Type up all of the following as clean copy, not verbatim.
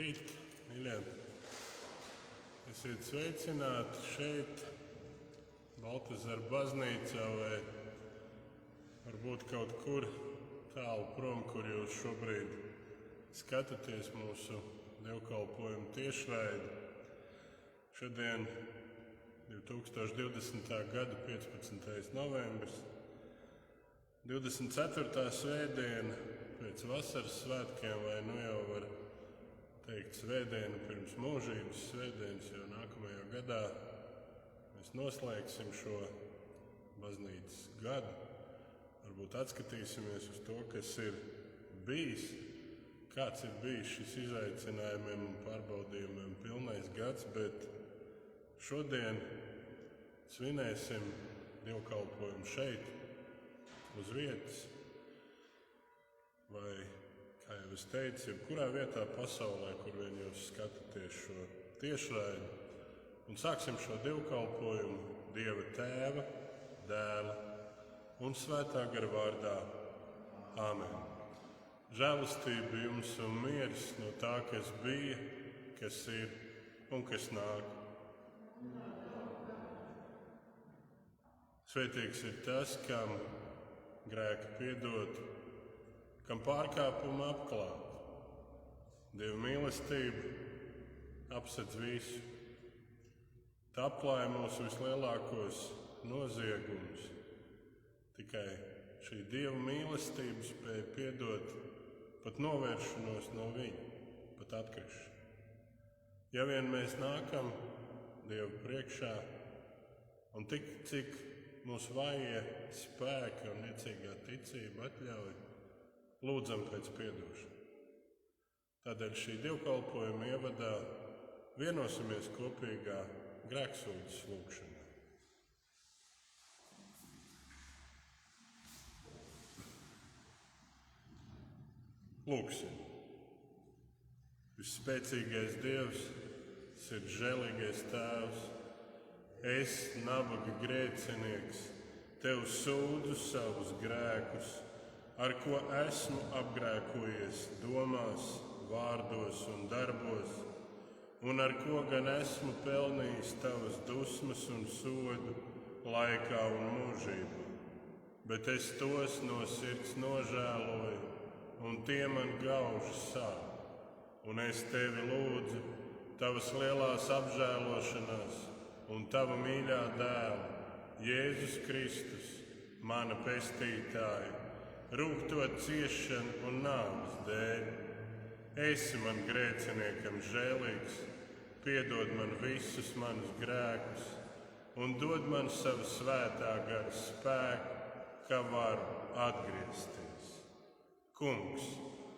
Labrīt, mīļie! Esiet sveicināti šeit, Baltazara baznīcā, vai varbūt kaut kur tālu prom, kur jūs šobrīd skatāties mūsu dievkalpojumu tiešraidi. Šodien 2020. gada 15. novembris, 24. svētdiena pēc vasaras svētkiem, vai nu jau var teikt svētdiena pirms mūžības svētdienas, jo nākamajā gadā mēs noslēgsim šo baznīcas gadu. Varbūt atskatīsimies uz to, kas ir bijis, kāds ir bijis šis izaicinājumiem un pārbaudījumiem pilnais gads, bet šodien svinēsim dievkalpojumu šeit, uz vietas, vai, kā jau es teicu, jebkurā vietā pasaulē, kur vien jūs skatāties šo tiešraidi. Un sāksim šo dievkalpojumu Dieva Tēva, Dēla un Svētā gara vārdā. Āmen. Žēlastība jums un miers no tā, kas bija, kas ir un kas nāk. Svētīgs ir tas, kam grēki piedot, kam pārkāpumi apklāt. Dieva mīlestība apsedz visu. Tā apklāja mūsu vislielākos noziegumus. Tikai šī Dieva mīlestība spēja piedot pat novēršanos no viņa, pat atkrišanu. Ja vien mēs nākam Dievu priekšā un tik, cik mūsu vājie spēki un niecīgā ticība atļauj, lūdzam pēc piedošanu. Tādēļ šī dievkalpojuma ievadā vienosimies kopīgā grēksūdzes lūgšanā. Lūgsim. Visspēcīgais Dievs, sirdžēlīgais Tēvs, es, nabaga grēcinieks, Tev sūdzu savus grēkus, ar ko esmu apgrēkojies domās, vārdos un darbos, un ar ko gan esmu pelnījis Tavas dusmas un sodu laikā un mūžībā. Bet es tos no sirds nožēloju, un tie man gauži sāp. Un es Tevi lūdzu, Tavas lielās apžēlošanās un Tava mīļā Dēla, Jēzus Kristus, mana pestītāja, rūgtot ciešanu un nāves dēļ. Esi man grēciniekam žēlīgs, piedod man visus manus grēkus un dod man savu svētā gara spēku, ka varu atgriezties. Kungs,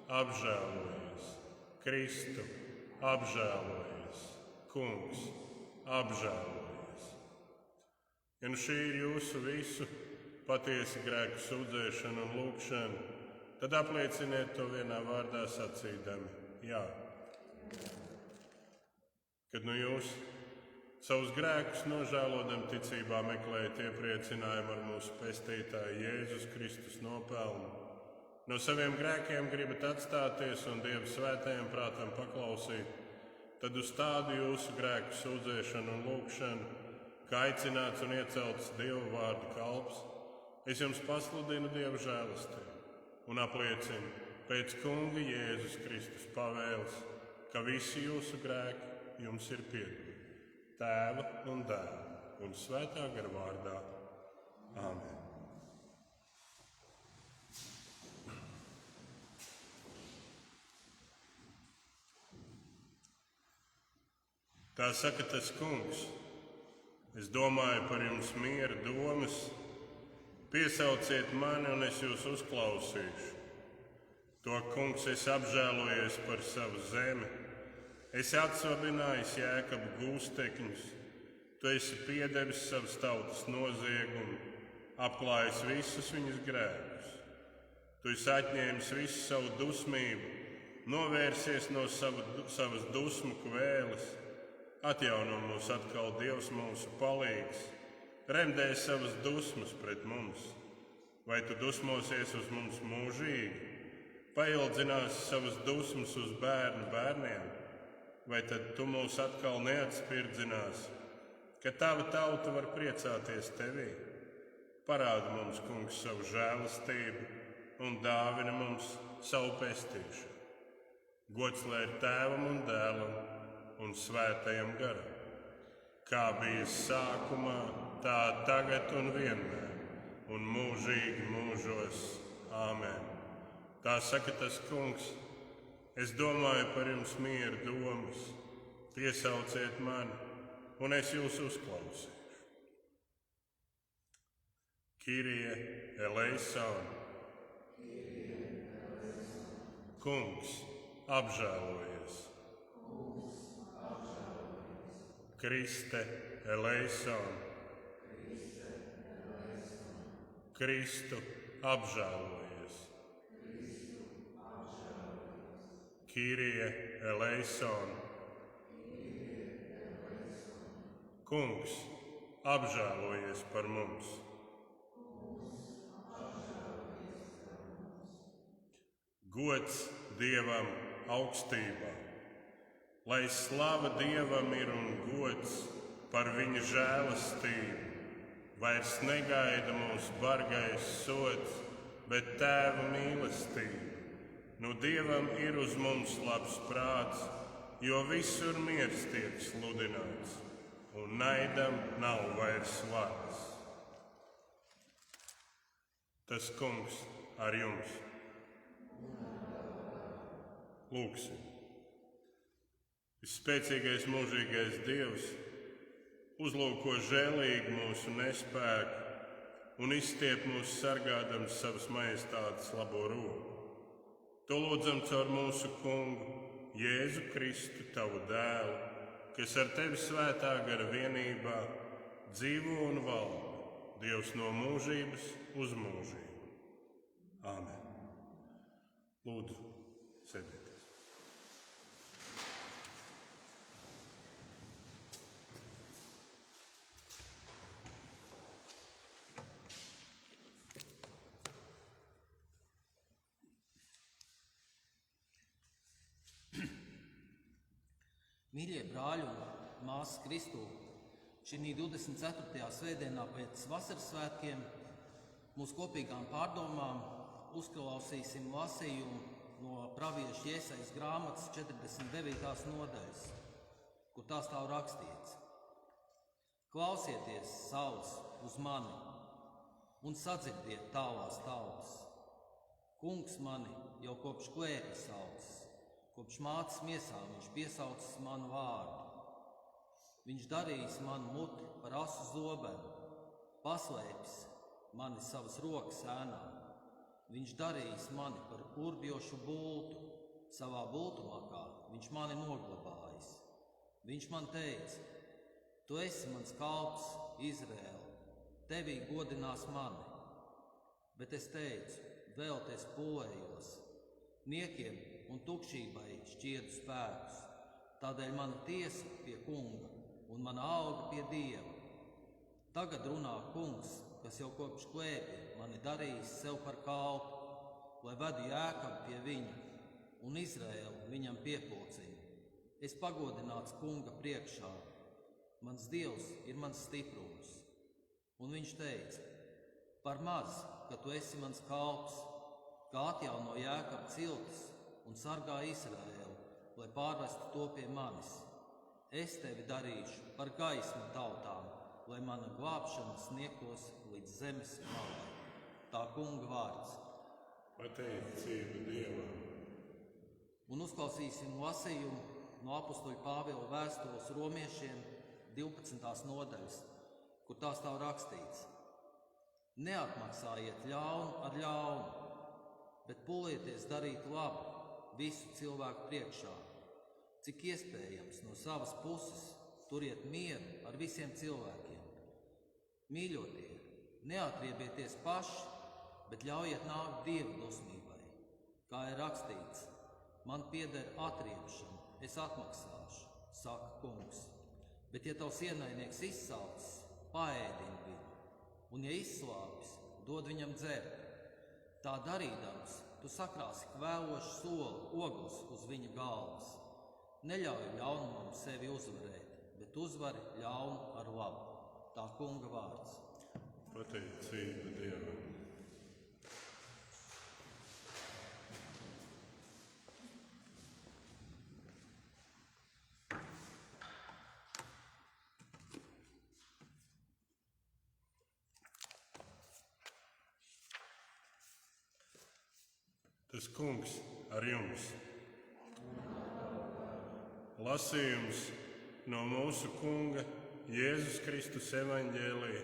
apžēlojies! Kristu, apžēlojies! Kungs, apžēlojies! Ja nu šī ir jūsu visu patiesa grēku sūdzēšana un lūgšana, tad aplieciniet to vienā vārdā sacīdami jā. Kad nu jūs savus grēkus nožēlodam ticībā meklējat iepriecinājumu ar mūsu pestītāju Jēzus Kristus nopelnu, no saviem grēkiem gribat atstāties un Dieva svētajam prātam paklausīt, tad uz tādu jūsu grēku sūdzēšanu un lūgšanu, kā aicināts un iecelts Dieva vārda kalps, es jums pasludinu Dieva žēlastību un apliecinu pēc Kunga Jēzus Kristus pavēles, ka visi jūsu grēki jums ir piedoti Tēva un Dēla un Svētā gara vārdā. Āmen. Tā saka tas Kungs, es domāju par jums miera domas, piesauciet mani un es jūs uzklausīšu. To Kungs es apžēlojies par savu zemi, esi atsvabinājis Jēkabu gūstekņus, tu esi piedevis savas tautas noziegumu, apklājis visus viņas grēkus. Tu esi atņēmis visu savu dusmību, novērsies no savas dusmu kvēles, atjauno mūs atkal Dievs mūsu palīgs, remdē savas dusmas pret mums. Vai tu dusmosies uz mums mūžīgi, paildzinās savas dusmas uz bērnu bērniem, vai tad tu mūs atkal neatspirdzināsi, ka tava tauta var priecāties tevī? Parādi mums, Kungs, savu žēlastību un dāvini mums savu pestīšanu. Gods lai ir Tēvam un Dēlam un Svētajam garam, kā bija sākumā, tā tagad un vienmēr, un mūžīgi mūžos. Āmen. Tā saka tas Kungs, es domāju par jums mieru domas, piesauciet mani, un es jūs uzklausīšu. Kyrie eleison. Kungs, apžēlojies. Kriste eleison. Kristu apžēlojies. Kyrie eleison. Kungs, apžēlojies par mums. Gods Dievam augstībā, lai slava Dievam ir un gods par viņa žēlastību. Vairs negaida mūs bargais sods, bet Tēva mīlestība. Nu Dievam ir uz mums labs prāts, jo visur miers tiek sludināts, un naidam nav vairs vārds. Tas Kungs ar jums. Lūksim. Visspēcīgais mūžīgais Dievs uzlūko žēlīgi mūsu nespēku un izstiep mūs sargādams savas majestātes labo roku. To lūdzam caur mūsu Kungu, Jēzu Kristu, tavu dēlu, kas ar tevi svētā gara vienībā dzīvo un valda, Dievs no mūžības uz mūžību. Āmen. Lūdzu, sēdieties. Mīļie brāļi un māsas Kristū, šī 24. svētdienā pēc vasaras svētkiem mūsu kopīgām pārdomām uzklausīsim lasījumu no pravieša Jesajas grāmatas 49. nodaļas, kur tā stāv rakstīts: Klausieties, saules, uz mani un sadzirdiet tālās tautas. Kungs mani jau kopš klēpja sauc. Kopš mātes miesām viņš piesaucis manu vārdu. Viņš darījis manu muti par asu zobenu, paslēpis mani savas rokas ēnā. Viņš darījis mani par urbjošu bultu, savā bultumakā viņš mani noglabājis. Viņš man teica: Tu esi mans kalps, Izraēl, tevī godinās mani. Bet es teicu: Vēl te es pūlējos, niekiem un tukšībai šķiedu spēkus. Tādēļ mana tiesa pie Kunga un mana alga pie Dieva. Tagad runā Kungs, kas jau kopš klēpja mani darījis sev par kalpu, lai vedu Jēkabu pie viņa un Izraēlu viņam piepulciņu. Es pagodināts Kunga priekšā. Mans Dievs ir mans stiprums. Un viņš teica: Par maz, ka tu esi mans kalps, kā atjauno Jēkabu ciltis un sargā Izraēlu, lai pārvestu to pie manis. Es tevi darīšu par gaismu tautām, lai mana glābšana sniegtos līdz zemes malai. Tā Kunga vārds. Pateicība Dievam. Un uzklausīsim lasījumu no apostoļa Pāvila vēstules romiešiem 12. nodaļas, kur tā stāv rakstīts: Neatmaksājiet ļaunu ar ļaunu, bet pūlieties darīt labu visu cilvēku priekšā. Cik iespējams no savas puses turiet mieru ar visiem cilvēkiem. Mīļotie, neatriebieties paši, bet ļaujiet nākt Dieva dusmībai. Kā ir rakstīts: Man pieder atriebšana, es atmaksāšu, saka Kungs. Bet ja tavs ienaidnieks izsalcis, paēdini viņu, un ja izslāpis, dod viņam dzert. Tā darīdams, tu sakrāsi kvēlošu soli ogles uz viņa galvas. Neļauj ļaunumam sevi uzvarēt, bet uzvari ļaunu ar labu. Tā kunga vārds. Pateicība Dievam. Tas kungs ar jums. Lasījums no mūsu kunga Jēzus Kristus evaņģēlija,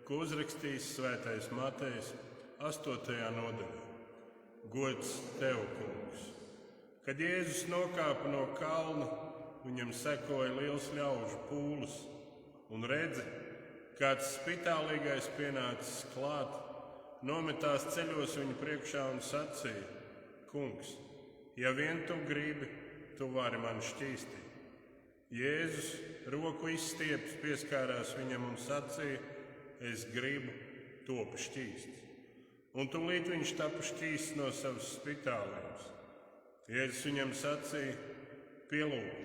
ko uzrakstījis svētais Matejs 8. nodaļā. Gods tev, kungs! Kad Jēzus nokāpa no kalna, viņam sekoja liels ļaužu pūlis, un redzi, kāds spitālīgais pienācis klāt, nometās ceļos viņa priekšā un sacīja: Kungs, ja vien tu gribi, tu vari mani šķīstīt. Jēzus roku izstieps, pieskārās viņam un sacīja: Es gribu, topi šķīsts. Un tūlīt viņš tapa šķīsts no savas spitālības. Jēzus viņam sacīja: Pielūg,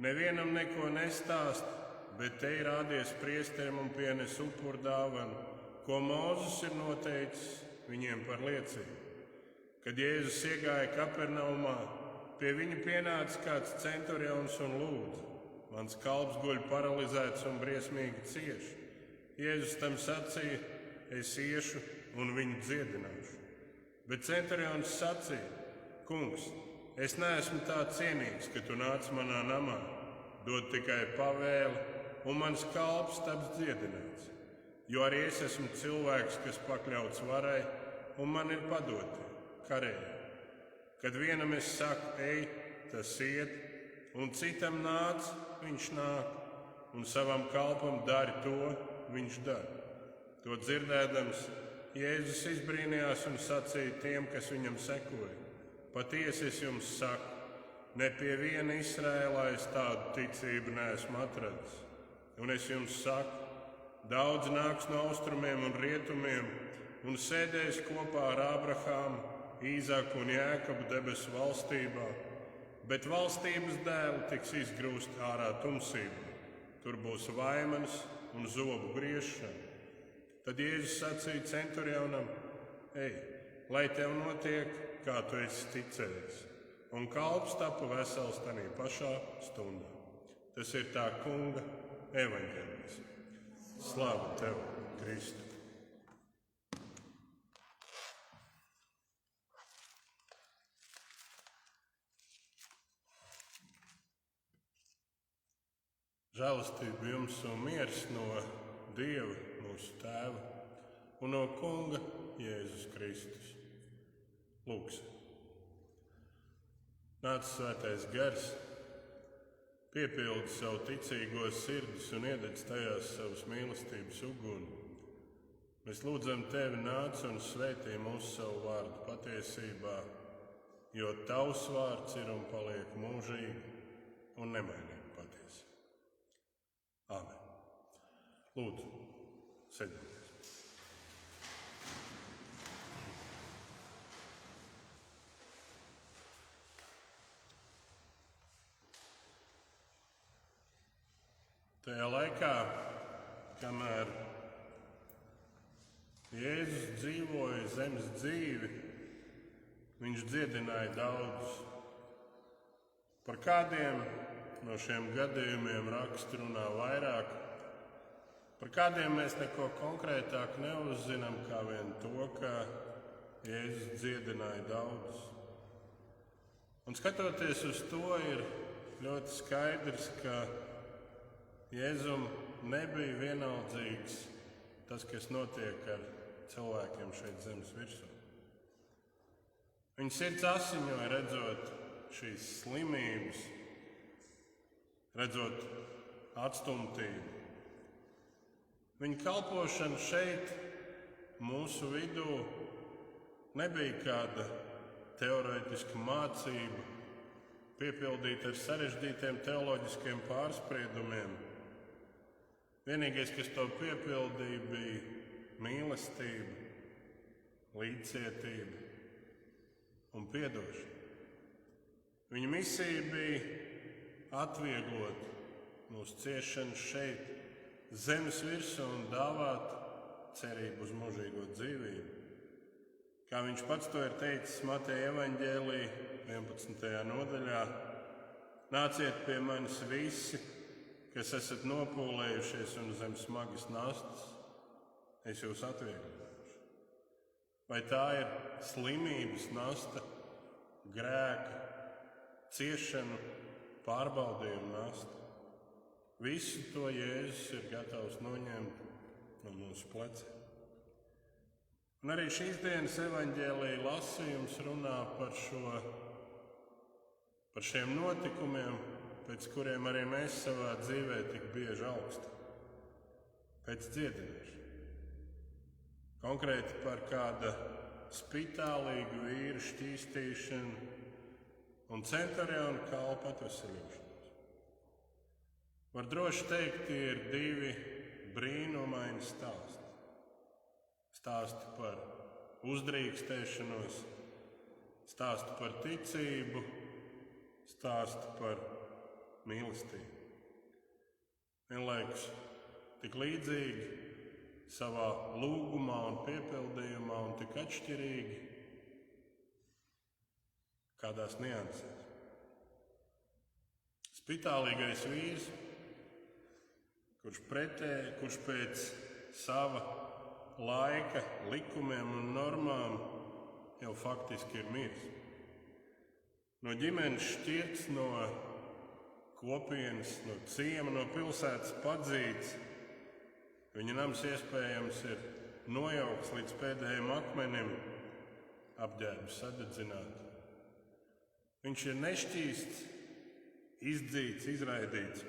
nevienam neko nestāst, bet te ir rādies priesterim un pienes upuru dāvanu, ko Mūzes ir noteicis viņiem par liecību. Kad Jēzus iegāja Kapernaumā, pie viņa pienāca kāds centurions un lūdza: Mans kalps guļ paralizēts un briesmīgi cieš. Jēzus tam sacīja: Es iešu un viņu dziedināšu. Bet centurions sacīja: Kungs, es neesmu tā cienīgs, ka tu nāc manā namā. Dod tikai pavēli, un mans kalps taps dziedināts. Jo arī es esmu cilvēks, kas pakļauts varai, un man ir padoti karēji. Kad vienam es saku, ej, tas iet, un citam nāc, viņš nāk, un savam kalpam dari to, viņš dara. To dzirdēdams, Jēzus izbrīnījās un sacīja tiem, kas viņam sekoja: Patiesi es jums saku, ne pie viena Izrēlā es tādu ticību neesmu atradis. Un es jums saku, daudz nāks no austrumiem un rietumiem un sēdēs kopā ar Ābrahāmu, Īzaku un Jēkabu debesu valstībā, bet valstības dēli tiks izgrūsti ārā tumsībā. Tur būs vaimanas un zobu griešana. Tad Jēzus sacīja centurionam: Ej, lai tev notiek, kā tu esi ticējis. Un kalps tapa vesels tanī pašā stundā. Tas ir tā kunga evaņģēlijs. Slāva tev, Kristu! Žēlastība jums un miers no Dieva, mūsu Tēva, un no Kunga Jēzus Kristus. Lūksim. Nāc Svētais Gars, piepildi savu ticīgo sirdis un iededz tajās savas mīlestības uguni. Mēs lūdzam Tevi, nāc un svētī mūsu savu vārdu patiesībā, jo Tavs vārds ir un paliek mūžīgi un nemainīgi patiesi. Āmen. Lūdzu, sēdieties. Tajā laikā, kamēr Jēzus dzīvoja zemes dzīvi, viņš dziedināja daudzus. Par kādiem no šiem gadījumiem raksti runā vairāk, par kādiem mēs neko konkrētāk neuzzinām, kā vien to, ka Jēzus dziedināja daudzus. Un skatoties uz to, ir ļoti skaidrs, ka Jēzum nebija vienaldzīgs tas, kas notiek ar cilvēkiem šeit zemes virsū. Viņa sirds asiņoja, redzot šīs slimības, redzot atstumtību. Viņa kalpošana šeit, mūsu vidū, nebija kāda teorētiska mācība, piepildīta ar sarežģītiem teoloģiskiem pārspriedumiem. Vienīgais, kas to piepildīja, bija mīlestība, līdzcietība un piedošana. Viņa misija bija atvieglot mūsu ciešanas šeit, zemes virsū un dāvāt cerību uz mūžīgo dzīvību. Kā viņš pats to ir teicis Mateja evaņģēlī 11. nodaļā: nāciet pie manis visi, kas esat nopūlējušies un zem smagas nastas, es jūs atvieglošu. Vai tā ir slimības nasta, grēka, ciešanu, pārbaudījumu nasta? Visu to Jēzus ir gatavs noņemt no mūsu pleciem. Un arī šīs dienas evaņģēlija lasījums runā par šiem notikumiem, pēc kuriem arī mēs savā dzīvē tik bieži augstam, pēc dziedināšanas. Konkrēti par kāda spitālīgu vīru šķīstīšanu un centurionu kalpa atveseļošanos. Var droši teikt, tie ir divi brīnumaini stāsti. Stāsti par uzdrīkstēšanos, stāsti par ticību, stāsti par mīlestību. Vienlaikus tik līdzīgi savā lūgumā un piepildījumā un tik atšķirīgi kādās niansēs. Spitālīgais vīrs, kurš pēc sava laika likumiem un normām jau faktiski ir miris. No ģimenes šķirts, no kopienas, no ciema, no pilsētas padzīts. Viņa nams iespējams ir nojaukts līdz pēdējiem akmenim, apģērbs sadedzināts. Viņš ir nešķīsts, izdzīts, izraidīts.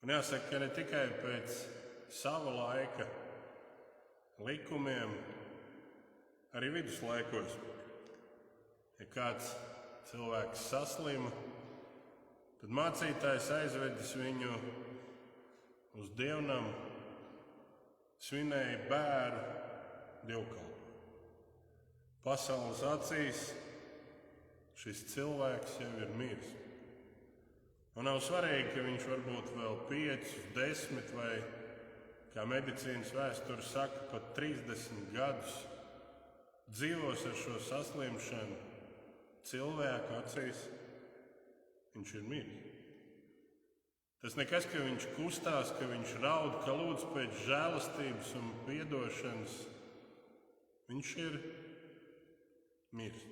Un jāsaka, ka ne tikai pēc sava laika likumiem, arī viduslaikos, ja kāds cilvēks saslima, tad mācītājs aizvedis viņu uz dievnamu, svinēja bēru dievkalpojumu. Pasaules acīs šis cilvēks jau ir miris. Un nav svarīgi, ka viņš varbūt vēl 5, 10 vai, kā medicīnas vēsture saka, pat 30 gadus dzīvos ar šo saslimšanu. Cilvēku acīs viņš ir miris. Tas nekas, ka viņš kustās, ka viņš raud, ka lūdz pēc žēlastības un piedošanas. Viņš ir miris.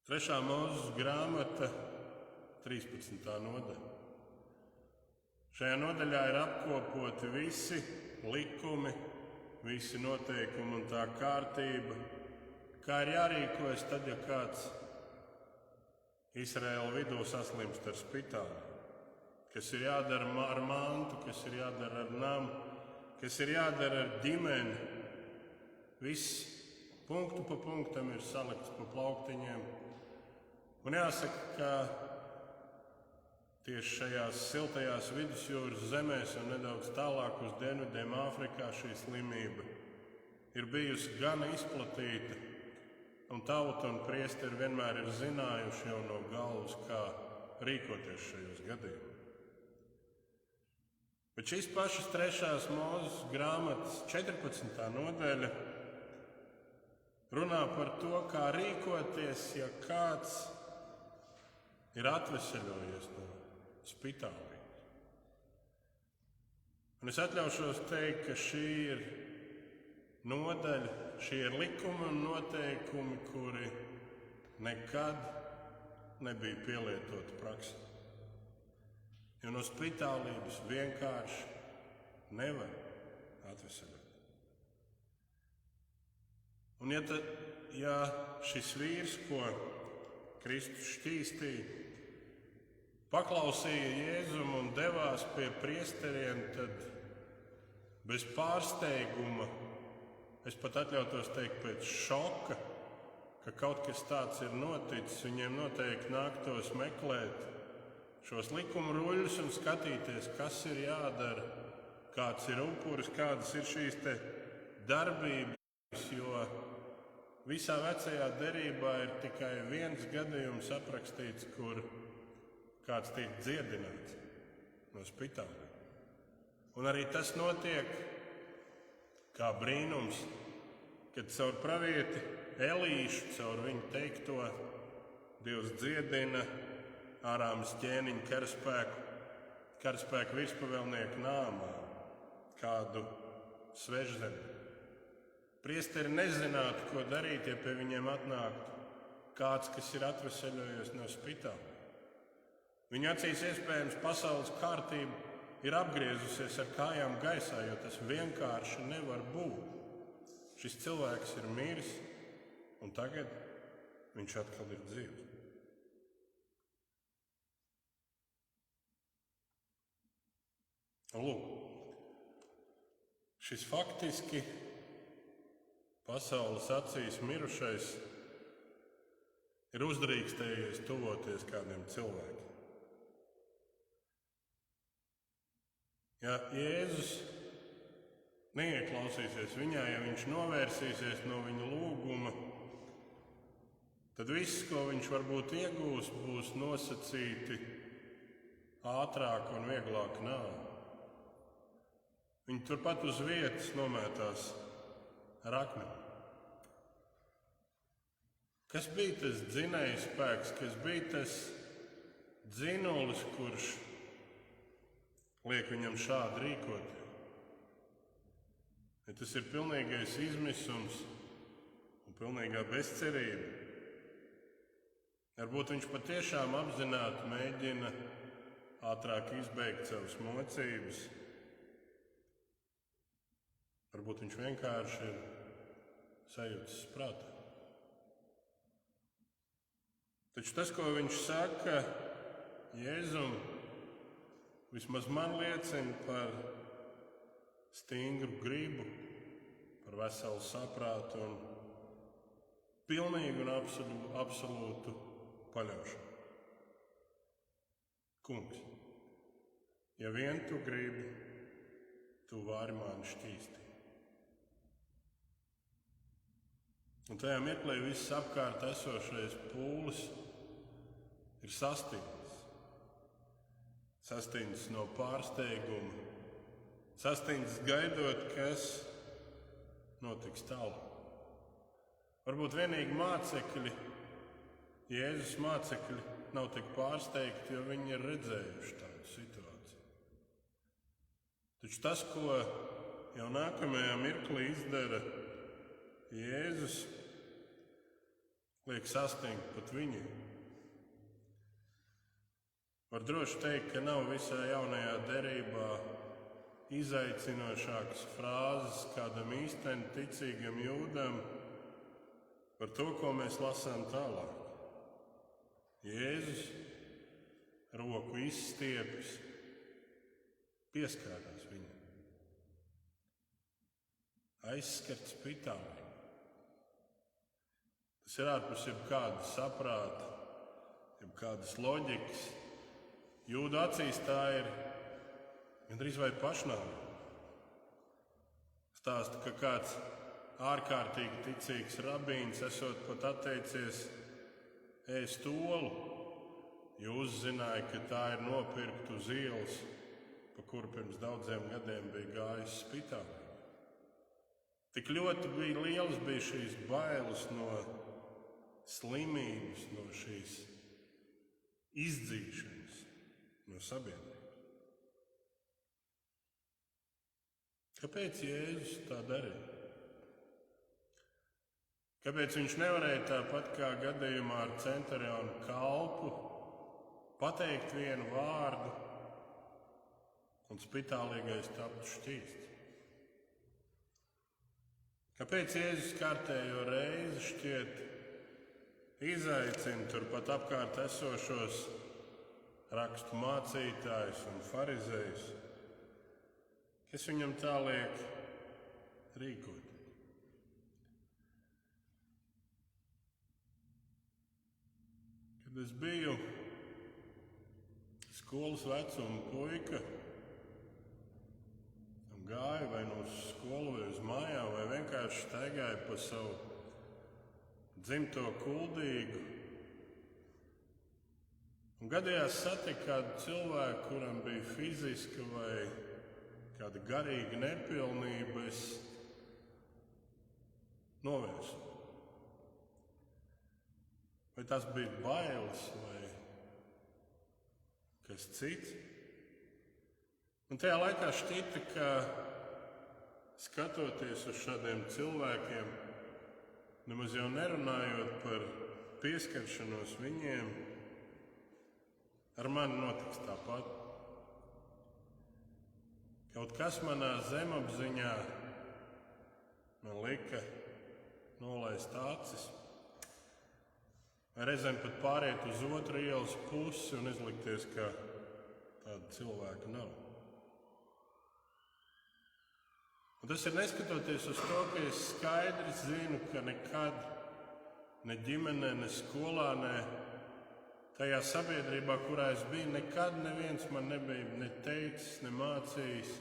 3. Mūzes grāmata, 13. nodaļa. Šajā nodaļā ir apkopoti visi likumi, visi noteikumi un tā kārtība, kā ir jārīkojas tad, ja kāds Izraēla vidū saslimst ar spitāli, kas ir jādara ar mantu, kas ir jādara ar namu, kas ir jādara ar ģimeni. Viss punktu pa punktam ir salikts pa plauktiņiem. Un jāsaka, ka tieši šajās siltajās vidusjūras zemēs un nedaudz tālāk uz dienvidiem Āfrikā šī slimība ir bijusi gan izplatīta, un tauta un priesteri vienmēr ir zinājuši jau no galvas, kā rīkoties šajos gadījumos. Bet šīs pašas 3. Mūzes grāmatas 14. nodaļa runā par to, kā rīkoties, ja kāds ir atveseļojies no spitālības. Un es atļaušos teikt, ka šī ir nodaļa, šie ir likumi un noteikumi, kuri nekad nebija pielietoti praksē. Jo no spitālības vienkārši nevar atveseļot. Un ja šis vīrs, ko Kristus šķīstīja, paklausīja Jēzum un devās pie priesteriem, tad bez pārsteiguma, es pat atļautos teikt pēc šoka, ka kaut kas tāds ir noticis, viņiem noteikti nāktos meklēt šos likuma ruļļus un skatīties, kas ir jādara, kāds ir upuris, kādas ir šīs te darbības, jo visā vecajā derībā ir tikai viens gadījums aprakstīts, kur kāds tiek dziedināts no spitāla. Un arī tas notiek kā brīnums, kad caur pravieti Elīšu, caur viņu teikto, Dievs dziedina Ārāmas ķēniņa karaspēku virspavēlnieku Nāmānu, kādu svežzemi. Priesteri nezinātu, ko darīt, ja pie viņiem atnāktu kāds, kas ir atveseļojies no spitāla. Viņa acīs iespējams pasaules kārtība ir apgriezusies ar kājām gaisā, jo tas vienkārši nevar būt. Šis cilvēks ir miris, un tagad viņš atkal ir dzīvs. Lūk, šis faktiski pasaules acīs mirušais ir uzdrīkstējies tuvoties kādiem cilvēkiem. Ja Jēzus neieklausīsies viņā, ja viņš novērsīsies no viņa lūguma, tad viss, ko viņš varbūt iegūs, būs nosacīti ātrāk un vieglāk nāve. Viņi turpat uz vietas nomētās ar akmeni. Kas bija tas dzinējspēks, kas bija tas dzinulis, kurš liek viņam šādi rīkoties? Ja tas ir pilnīgais izmisums un pilnīgā bezcerība. Varbūt viņš patiešām apzināti mēģina ātrāk izbeigt savas mocības. Varbūt viņš vienkārši ir sajūtas prātā. Taču tas, ko viņš saka Jēzum, vismaz man liecina par stingru gribu, par veselu saprātu un pilnīgu un absolūtu paļaušanu. Kungs, ja vien tu gribi, tu vari mani šķīstīt. Un tajā mirklī viss apkārt esošais pūlis ir sastingts. Sastingts no pārsteiguma, sastingts gaidot, kas notiks tālāk. Varbūt vienīgi mācekļi, Jēzus mācekļi, nav tik pārsteigti, jo viņi ir redzējuši tādu situāciju. Taču tas, ko jau nākamajā mirklī izdara Jēzus, liek sastingt pat viņiem. Var droši teikt, ka nav visā jaunajā derībā izaicinošākas frāzes kādam īsteni ticīgam jūdam par to, ko mēs lasām tālāk. Jēzus roku izstiepis, pieskārās viņam. Aizskart spitālī. Tas ir ārpus jebkāda saprāta, jebkādas loģikas. Jūdu acīs tā ir gandrīz vai pašnāvība. Stāsta, ka kāds ārkārtīgi ticīgs rabīns esot pat atteicies ēst olu, jo uzzināja, ka tā ir nopirkta uz ielas, pa kuru pirms daudziem gadiem bija gājis spitālī. Tik ļoti lielas bija šīs bailes no slimības, no šīs izdzīšanas no sabiedrības. Kāpēc Jēzus tā darīja? Kāpēc viņš nevarēja tāpat kā gadījumā ar centurionu kalpu pateikt vienu vārdu un spitālīgais taptu šķīsts? Kāpēc Jēzus kārtējo reizi šķiet izaicina turpat apkārt esošos rakstu mācītājus un farizējus, kas viņam tā liek rīkot? Kad es biju skolas vecuma puika, gāju vai no uz skolu vai uz mājām, vai vienkārši staigāju pa savu dzimto kuldīgu. Un gadījās satikt kādu cilvēku, kuram bija fiziska vai kāda garīga nepilnība, es novērsu. Vai tas bija bailes vai kas cits? Un tajā laikā šķita, ka skatoties uz šādiem cilvēkiem, nemaz jau nerunājot par pieskaršanos viņiem, ar mani notiks tāpat. Kaut kas manā zemapziņā man lika nolaist acis, vai reizēm pat pāriet uz otru ielas pusi un izlikties, ka tāda cilvēka nav. Un tas ir neskatoties uz to, ka es skaidri zinu, ka nekad ne ģimenē, ne skolā, ne tajā sabiedrībā, kurā es biju, nekad neviens man nebija ne teicis, ne mācījis,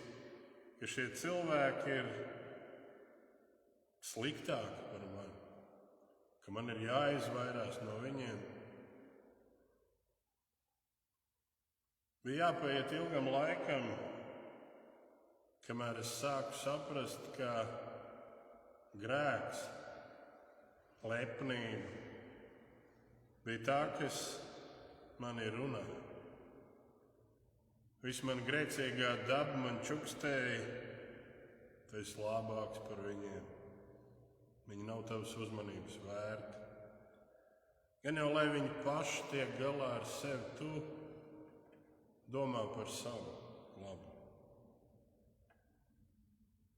ka šie cilvēki ir sliktāki par mani, ka man ir jāizvairās no viņiem. Bija jāpaiet ilgam laikam, kamēr es sāku saprast, ka grēks, lepnība bija tā, kas mani runāja. Viss man grēcīgā daba man čukstēja, tu esi labāks par viņiem. Viņi nav tavas uzmanības vērti. Gan jau, lai viņi paši tiek galā ar sevi, tu domā par savu labu.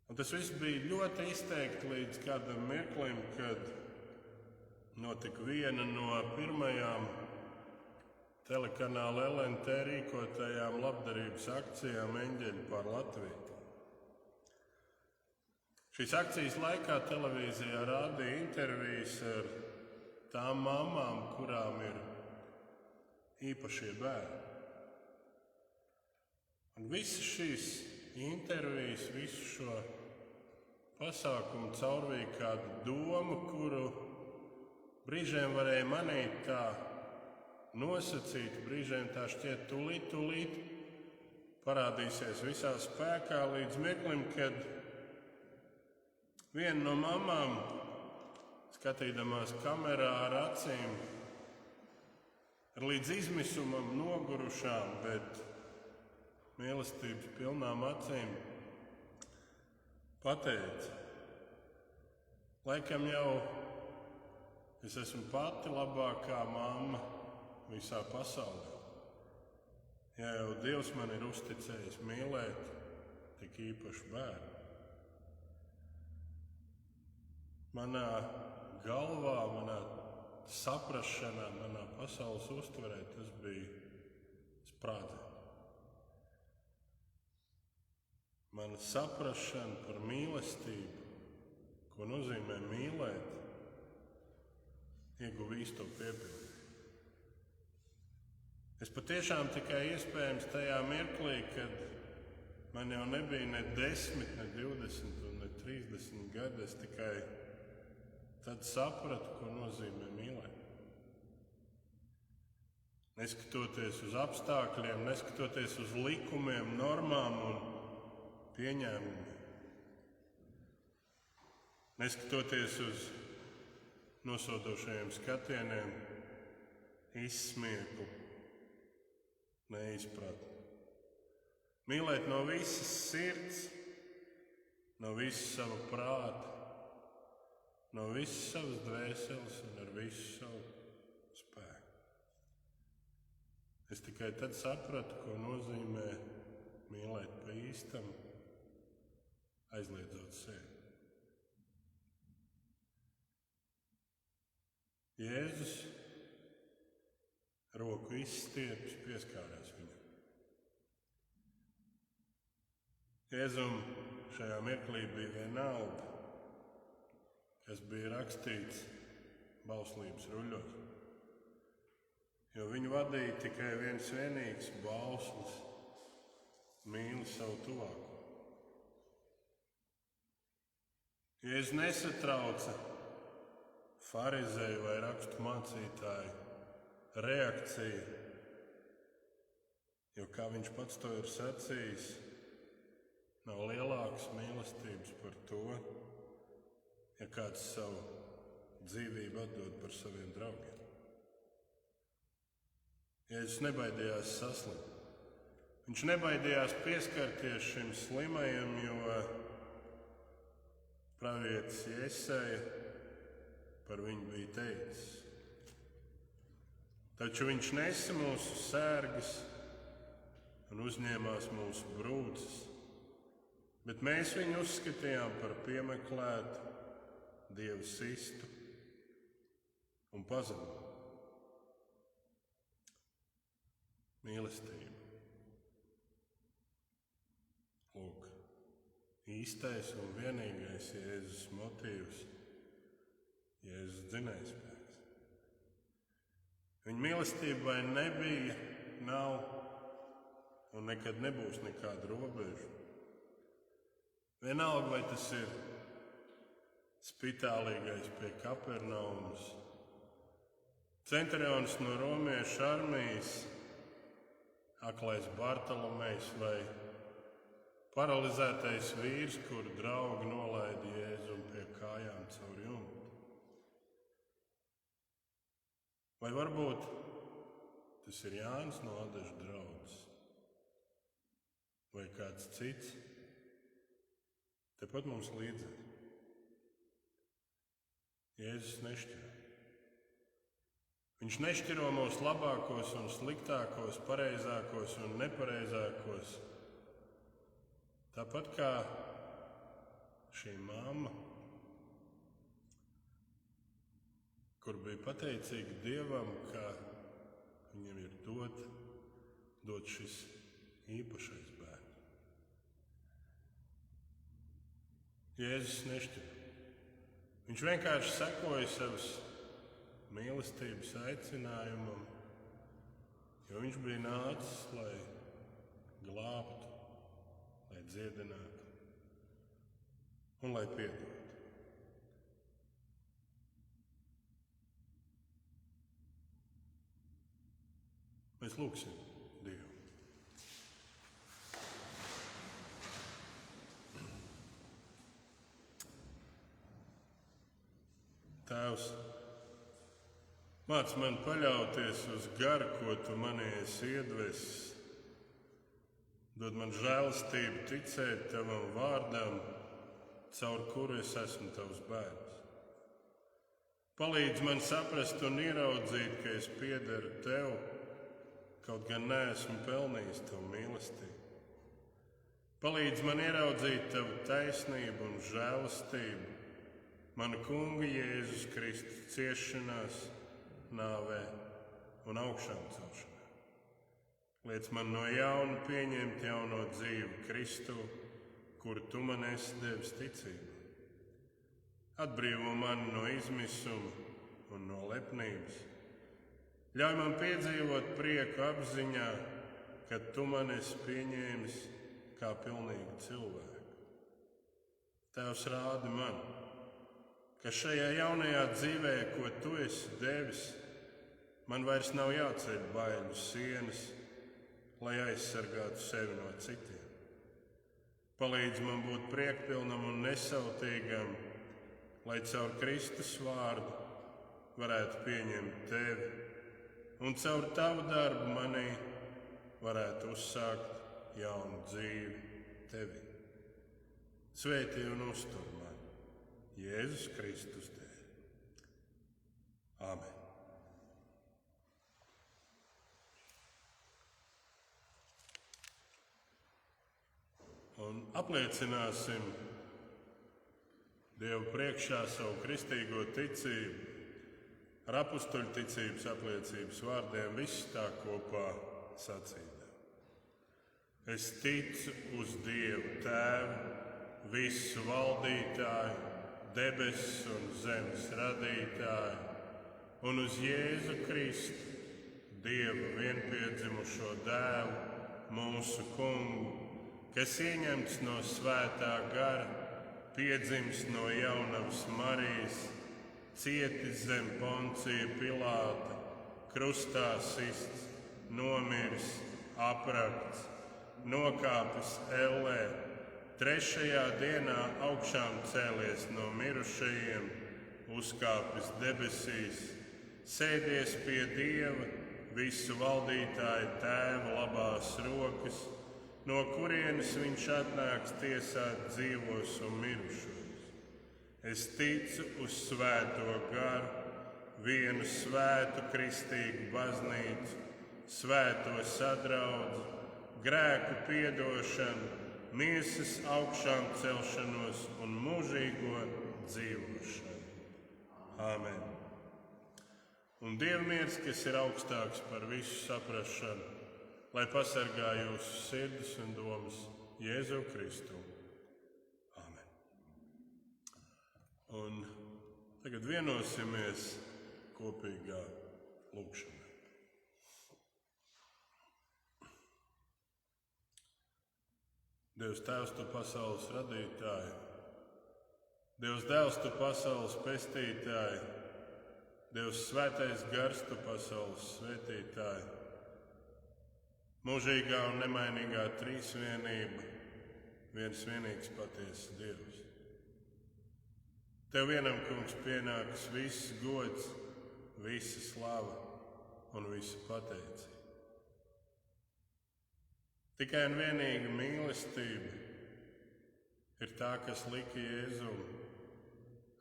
Un tas viss bija ļoti izteikti līdz kādam mirklim, kad notika viena no pirmajām telekanāla LNT rīkotajām labdarības akcijām Eņģeļi pār Latviju. Šīs akcijas laikā televīzijā rādīja intervijas ar tām mamām, kurām ir īpašie bērni. Un visas šīs intervijas, visu šo pasākumu caurvīja kādu domu, kuru brīžiem varēja manīt tā nosacīt, brīžiem tā šķiet tūlīt parādīsies visā spēkā līdz mirklim, kad viena no mamām, skatīdamās kamerā ar acīm, ar līdz izmisumam nogurušām, bet mīlestības pilnām acīm, pateica: laikam jau es esmu pati labākā mamma visā pasaulē. Ja jau Dievs man ir uzticējis mīlēt tik īpašu bērnu. Manā galvā, manā saprašanā, manā pasaules uztverē tas bija sprādziens. Mana saprašana par mīlestību, ko nozīmē mīlēt, ieguva īsto piepildi. Es patiešām tikai iespējams tajā mirklī, kad man jau nebija ne 10, ne 20 un ne 30 gadi, es tikai tad sapratu, ko nozīmē mīlēt. Neskatoties uz apstākļiem, neskatoties uz likumiem, normām un pieņēmumiem. Neskatoties uz nosodošajiem skatieniem, izsmieku, neizpratni. Mīlēt no visas sirds, no visas sava prāta, no visas savas dvēseles un ar visu savu spēku. Es tikai tad sapratu, ko nozīmē mīlēt pa īstam, aizliedzot sevi. Jēzus roku izstiepis pieskārās viņam. Jēzum šajā mirklī bija vienalga, kas bija rakstīts bauslības ruļļos, jo viņu vadīja tikai viens vienīgs bauslis: mīli savu tuvāko. Jēzus nesatrauca farizēju vai rakstu mācītāju reakcija, jo, kā viņš pats to ir sacījis, nav lielākas mīlestības par to, ja kāds savu dzīvību atdod par saviem draugiem. Jēzus nebaidījās saslimt. Viņš nebaidījās pieskarties šim slimajam, jo pravietis Jesaja par viņu bija teicis. Taču viņš nesa mūsu sērgas un uzņēmās mūsu brūces, bet mēs viņu uzskatījām par piemeklētu, Dievu sistu un pazemu. Mīlestība. Lūk, īstais un vienīgais Jēzus motīvs, Jēzus dzinējspēks. Viņa mīlestībai nebija, nav un nekad nebūs nekāda robeža. Vienalga, vai tas ir spitālīgais pie Kapernaumas, centurions no romiešu armijas, aklais Bartalomejs vai paralizētais vīrs, kuru draugi nolaida Jēzum pie kājām caur jumtu. Vai varbūt tas ir Jānis no Adežu draudzes vai kāds cits, tepat mums līdzēs. Jēzus nešķiro. Viņš nešķiro mūsu labākos un sliktākos, pareizākos un nepareizākos. Tāpat kā šī mamma, kur bija pateicīga Dievam, ka viņam ir dot šis īpašais bērns. Jēzus nešķiro. Viņš vienkārši sekoja savas mīlestības aicinājumam, jo viņš bija nācis, lai glābtu, lai dziedinātu un lai piedotu. Mēs lūgsim Dievu. Tēvs, māc man paļauties uz garu, ko tu manī esi iedvesis. Dod man žēlastību ticēt tavam vārdam, caur kuru es esmu tavs bērns. Palīdz man saprast un ieraudzīt, ka es piederu tev, kaut gan neesmu pelnījis tavu mīlestību. Palīdz man ieraudzīt tavu taisnību un žēlastību, mana Kunga Jēzus Kristus ciešanās, nāvē un augšām celšanā. Liec man no jauna pieņemt jauno dzīvi Kristu, kuru tu man esi devis ticību. Atbrīvo mani no izmisuma un no lepnības. Ļauj man piedzīvot prieku apziņā, ka tu man esi pieņēmis kā pilnīgu cilvēku. Tēvs, rādi man, ka šajā jaunajā dzīvē, ko tu esi devis, man vairs nav jāceļ baiļu sienas, lai aizsargātu sevi no citiem. Palīdz man būt priekpilnam un nesautīgam, lai caur Kristus vārdu varētu pieņemt tevi un caur tavu darbu manī varētu uzsākt jaunu dzīvi tevi. Svētī un uztur mani Jēzus Kristus dēļ. Āmen. Un apliecināsim Dievu priekšā savu kristīgo ticību ar apustuļu ticības apliecības vārdiem viss tā kopā sacīdam. Es ticu uz Dievu Tēvu, visu valdītāju, debesis un zemes radītāju, un uz Jēzu Kristu, Dieva vienpiedzimušo dēlu, mūsu Kungu, kas ieņemts no svētā gara, piedzimis no jaunavas Marijas, cietis zem Poncija Pilāta, krustā sists, nomiris, aprakts, nokāpis ellē, trešajā dienā augšām cēlies no mirušajiem, uzkāpis debesīs, sēdies pie Dieva, visu valdītāju Tēva labās rokas, no kurienes viņš atnāks tiesāt dzīvos un mirušos. Es ticu uz Svēto garu, vienu svētu kristīgu baznīcu, svēto sadraudzi, grēku piedošanu, miesas augšām celšanos un mūžīgo dzīvošanu. Āmen. Un Dieva miers, kas ir augstāks par visu saprašanu, lai pasargā jūsu sirdis un domas Jēzu Kristu. Āmen. Un tagad vienosimies kopīgā lūgšanā. Dievs Tēvs, Tu pasaules radītāji, Dievs Dēls, Tu pasaules pestītāji, Dievs Svētais Gars, Tu pasaules svētītāji, mūžīgā un nemainīgā trīsvienība, viens vienīgs patiesas Dievs. Tev vienam, Kungs, pienākas viss gods, visa slava un visa pateicība. Tikai un vienīga mīlestība ir tā, kas lika Jēzum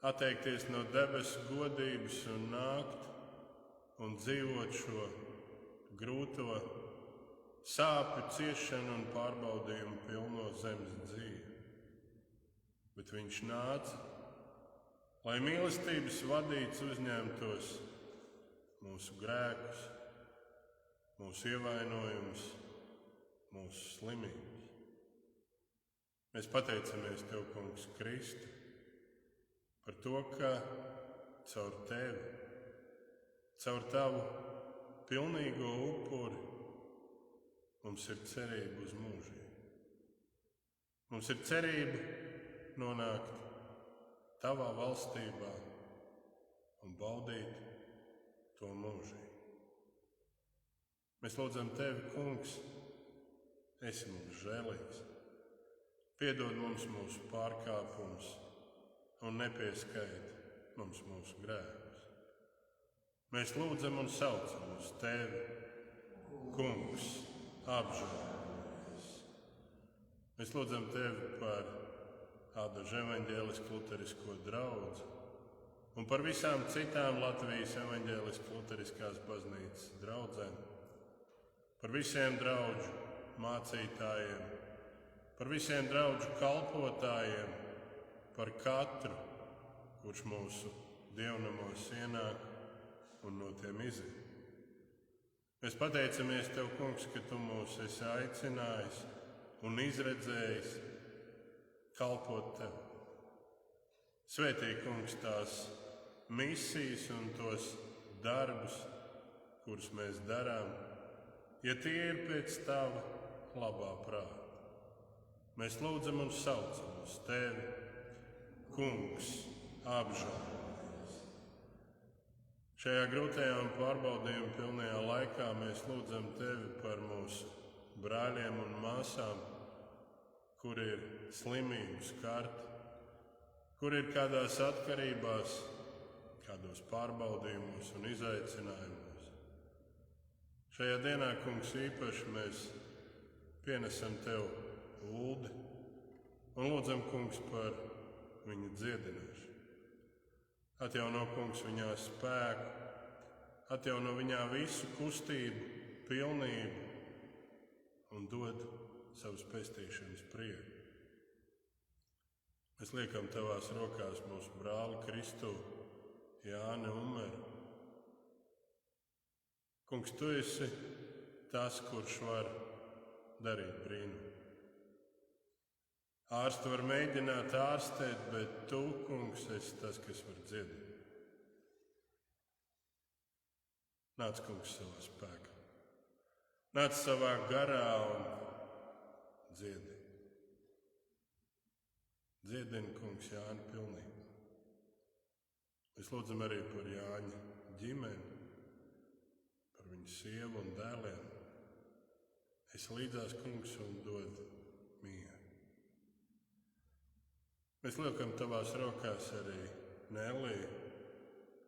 atteikties no debesu godības un nākt un dzīvot šo grūto sāpju, ciešanu un pārbaudījumu pilno zemes dzīvi. Bet viņš nāca, lai mīlestības vadīts uzņemtos mūsu grēkus, mūsu ievainojumus, mūsu slimības. Mēs pateicamies Tev, Kungs, Kristu, par to, ka caur Tevi, caur Tavu pilnīgo upuri mums ir cerība uz mūžību. Mums ir cerība nonākt Tavā valstībā un baudīt to mūžību. Mēs lūdzam Tevi, Kungs, esi mums žēlīgs, piedod mums mūsu pārkāpumus un nepieskaiti mums mūsu grēkus. Mēs lūdzam un saucam uz Tevi, Kungs, apžēlojies. Mēs lūdzam Tevi par Ādažu evaņģēlisku luterisko draudzi un par visām citām Latvijas evaņģēlisku luteriskās baznīcas draudzēm, par visiem draugu mācītājiem, par visiem draugu kalpotājiem, par katru, kurš mūsu dievnamos ienāk un no tiem iziet. Mēs pateicamies Tev, Kungs, ka Tu mūs esi aicinājis un izredzējis kalpot Tev. Svētī, Kungs, tās misijas un tos darbus, kurus mēs darām, ja tie ir pēc Tava labā prāta. Mēs lūdzam un saucam uz Tevi, Kungs, apžēlojies. Šajā grūtajā un pārbaudījuma pilnajā laikā mēs lūdzam Tevi par mūsu brāļiem un māsām, kur ir slimību skarti, kur ir kādās atkarībās, kādos pārbaudījumos un izaicinājumos. Šajā dienā, Kungs, īpaši mēs pienesam Tev Uldi un lūdzam, Kungs, par viņa dziedināšanu. Atjauno, Kungs, viņā spēku, atjauno viņā visu kustību, pilnību un dod savas pestīšanas prieku. Mēs liekam Tavās rokās mūsu brāli Kristu, Jāni Umeru. Kungs, Tu esi tas, kurš var darīt brīnumu. Ārsti var mēģināt ārstēt, bet Tu, Kungs, esi tas, kas var dziedāt. Nāc, Kungs, savā spēkā. Nāc savā garā un dziedi. Dziedini, Kungs, Jāni pilnībā. Mēs lūdzam arī par Jāņa ģimeni, par viņu sievu un dēliem. Es līdzās, kungs, un dod mieru. Mēs liekam tavās rokās arī Neliju,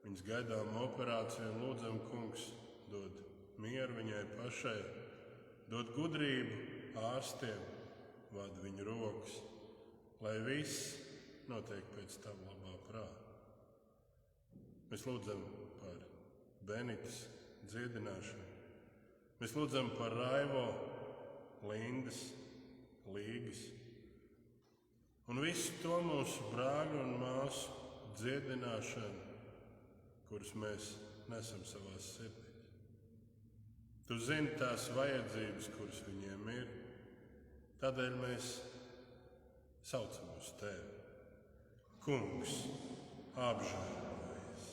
viņas gaidām operāciju un lūdzam, kungs, dod mieru viņai pašai, dod gudrību ārstiem, vada viņu rokas, lai viss notiek pēc tava labā prāta. Mēs lūdzam par Benitas dziedināšanu. Mēs lūdzam par Raivo, Lindas, Līgas un visu to mūsu brāļu un māsu dziedināšanu, kurus mēs nesam savās sirdīs. Tu zini tās vajadzības, kuras viņiem ir, tādēļ mēs saucam uz tevi. Kungs, apžēlojies!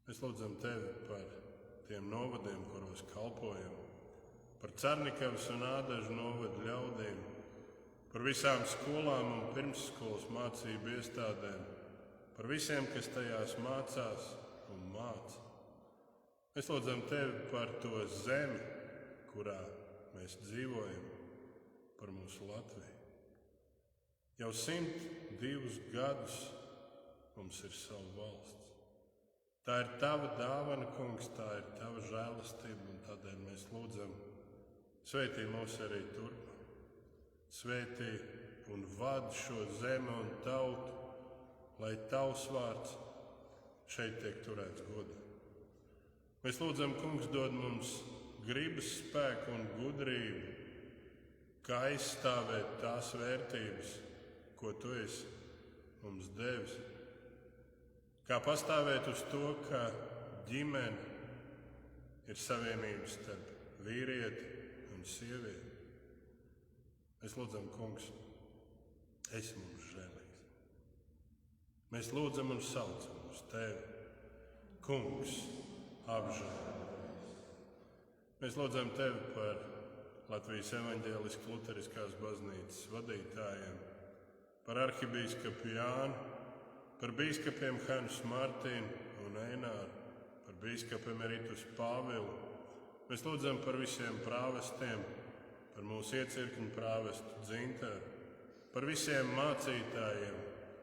Mēs lūdzam tevi par tiem novadiem, kuros kalpojam, par Carnikavas un Ādažu novadu ļaudīm, par visām skolām un pirmsskolas mācību iestādēm, par visiem, kas tajās mācās un māca. Mēs lūdzam tevi par to zemi, kurā mēs dzīvojam, par mūsu Latviju. Jau 102 gadus mums ir sava valsts. Tā ir tava dāvana, kungs, tā ir tava žēlastība, un tādēļ mēs lūdzam, svētī mūs arī turpmāk. Svētī un vadi šo zemi un tautu, lai tavs vārds šeit tiek turēts godā. Mēs lūdzam, kungs, dod mums gribas spēku un gudrību, kā aizstāvēt tās vērtības, ko tu esi mums devis. Kā pastāvēt uz to, ka ģimene ir savienības starp vīrieti un sievieti. Mēs lūdzam, kungs, esi mums žēlīgs. Mēs lūdzam un saucam uz tevi. Kungs, apžēlojies. Mēs lūdzam tevi par Latvijas evaņģēliskās luteriskās baznīcas vadītājiem, par arhibīskapu Jānu, par bīskapiem Hansu Martīnu un Eināru, par bīskapu emeritus Pāvilu. Mēs lūdzam par visiem prāvestiem, par mūsu iecirkņu prāvestu Dzintaru, par visiem mācītājiem,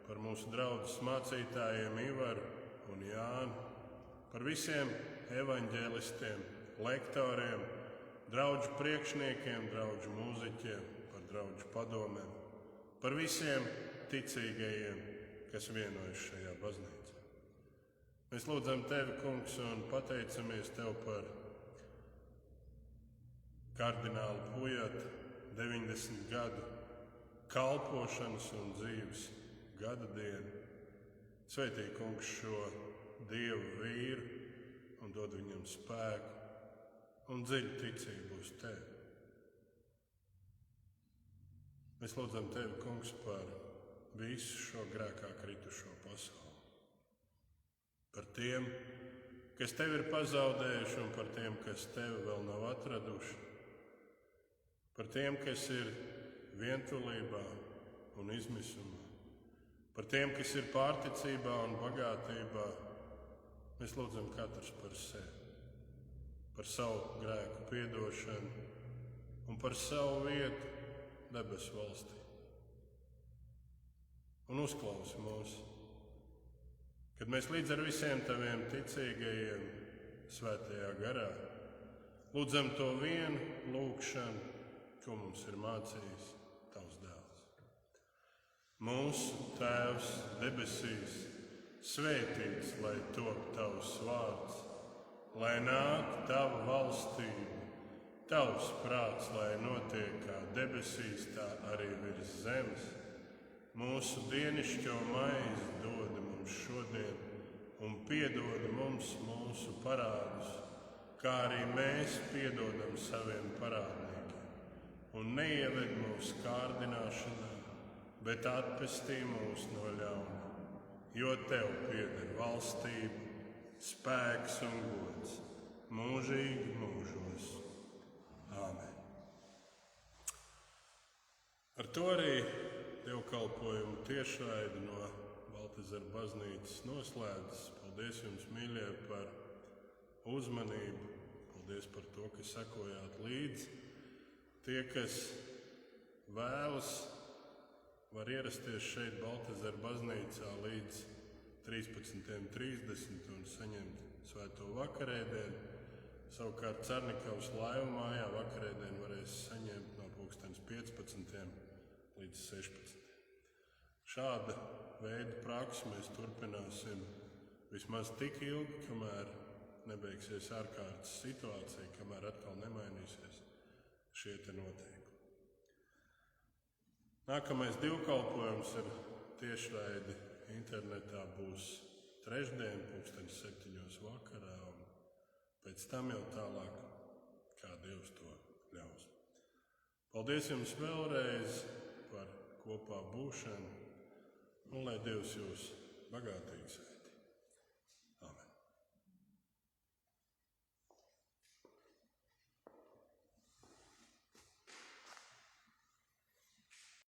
par mūsu draudzes mācītājiem Ivaru un Jānu, par visiem evaņģēlistiem, lektoriem, draudžu priekšniekiem, draudžu mūziķiem, par draudžu padomēm, par visiem ticīgajiem, kas vienojas šajā baznīcā. Mēs lūdzam tevi, kungs, un pateicamies tev par kardinālu Pujatu 90 gadu kalpošanas un dzīves gada dienu. Svētī, kungs, šo dievu vīru un dod viņam spēku un dziļu ticību uz tevi. Mēs lūdzam tevi, kungs, par visu šo grēkā kritušo pasauli. Par tiem, kas tevi ir pazaudējuši, un par tiem, kas tevi vēl nav atraduši. Par tiem, kas ir vientulībā un izmisumā. Par tiem, kas ir pārticībā un bagātībā. Mēs lūdzam katrs par sevi, par savu grēku piedošanu un par savu vietu debesu valstī. Un uzklausi mūs, kad mēs līdz ar visiem taviem ticīgajiem svētajā garā lūdzam to vienu lūgšanu, ko mums ir mācījis tavs dēls. Mūsu Tēvs debesīs, svētīts lai top tavs vārds, lai nāk tava valstība, tavs prāts, lai notiek kā debesīs, tā arī virs zemes. Mūsu dienišķo maizi dod mums šodien, un piedod mums mūsu parādus, kā arī mēs piedodam saviem parādniekiem. Un neieved mūsu kārdināšanā, bet atpestī mūs no ļauna, jo tev pieder valstība, spēks un gods mūžīgi mūžos. Āmen. Ar to arī dievkalpojumu tiešraidi no Baltijas Baltazara baznīcas noslēdzas. Paldies jums, mīļie, par uzmanību. Paldies par to, ka sekojāt līdzi. Tie, kas vēlas, var ierasties šeit Baltazara baznīcā līdz 13.30 un saņemt svēto vakarēdienu. Savukārt Cernikavas laivu mājā vakarēdienu varēs saņemt no 15. līdz 16. Šāda veida praksi mēs turpināsim vismaz tik ilgi, kamēr nebeigsies ārkārtas situācija, kamēr atkal nemainīsies šie te noteikumi. Nākamais dievkalpojums ir tiešraidi internetā būs trešdien, 7:00 vakarā, un pēc tam jau tālāk, kā Dievs to ļaus. Paldies jums vēlreiz par kopā būšanu, un lai Dievs jūs bagātīgi svētī.